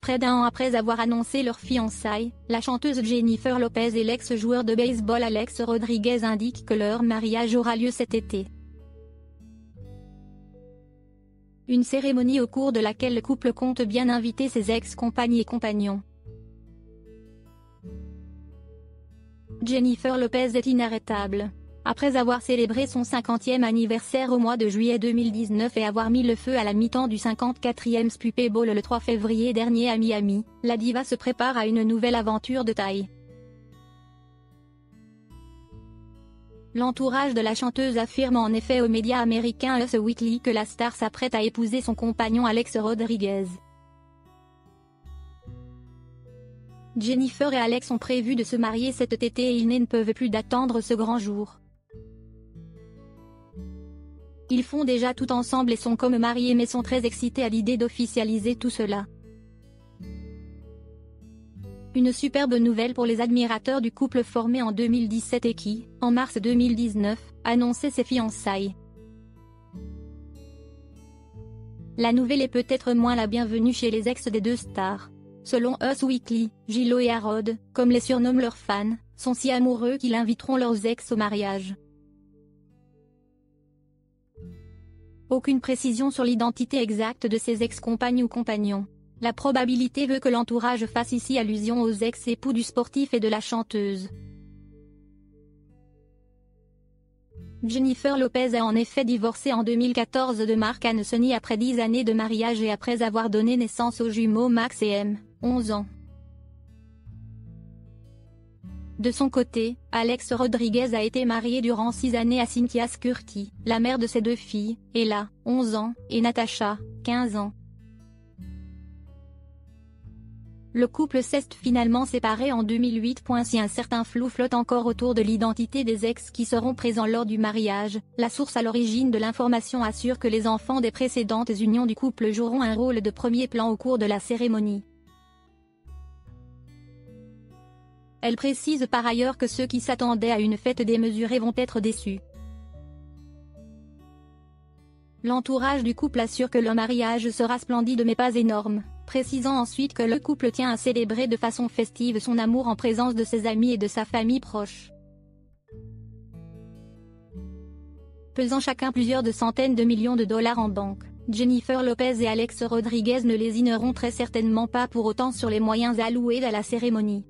Près d'un an après avoir annoncé leur fiançailles, la chanteuse Jennifer Lopez et l'ex-joueur de baseball Alex Rodriguez indiquent que leur mariage aura lieu cet été. Une cérémonie au cours de laquelle le couple compte bien inviter ses ex-compagnes et compagnons. Jennifer Lopez est inarrêtable. Après avoir célébré son 50e anniversaire au mois de juillet 2019 et avoir mis le feu à la mi-temps du 54e Super Bowl le 3 février dernier à Miami, la diva se prépare à une nouvelle aventure de taille. L'entourage de la chanteuse affirme en effet aux médias américains Us Weekly que la star s'apprête à épouser son compagnon Alex Rodriguez. Jennifer et Alex ont prévu de se marier cet été et ils ne peuvent plus d'attendre ce grand jour. Ils font déjà tout ensemble et sont comme mariés mais sont très excités à l'idée d'officialiser tout cela. Une superbe nouvelle pour les admirateurs du couple formé en 2017 et qui, en mars 2019, annonçait ses fiançailles. La nouvelle est peut-être moins la bienvenue chez les ex des deux stars. Selon Us Weekly, J-Lo et Harrod, comme les surnomment leurs fans, sont si amoureux qu'ils inviteront leurs ex au mariage. Aucune précision sur l'identité exacte de ses ex-compagnes ou compagnons. La probabilité veut que l'entourage fasse ici allusion aux ex-époux du sportif et de la chanteuse. Jennifer Lopez a en effet divorcé en 2014 de Marc Anthony après 10 années de mariage et après avoir donné naissance aux jumeaux Max et M, 11 ans. De son côté, Alex Rodriguez a été marié durant 6 années à Cynthia Scurti, la mère de ses 2 filles, Ella, 11 ans, et Natasha, 15 ans. Le couple s'est finalement séparé en 2008. Si un certain flou flotte encore autour de l'identité des ex qui seront présents lors du mariage, la source à l'origine de l'information assure que les enfants des précédentes unions du couple joueront un rôle de premier plan au cours de la cérémonie. Elle précise par ailleurs que ceux qui s'attendaient à une fête démesurée vont être déçus. L'entourage du couple assure que le mariage sera splendide mais pas énorme, précisant ensuite que le couple tient à célébrer de façon festive son amour en présence de ses amis et de sa famille proche. Pesant chacun plusieurs centaines de millions de dollars en banque, Jennifer Lopez et Alex Rodriguez ne lésineront très certainement pas pour autant sur les moyens alloués à la cérémonie.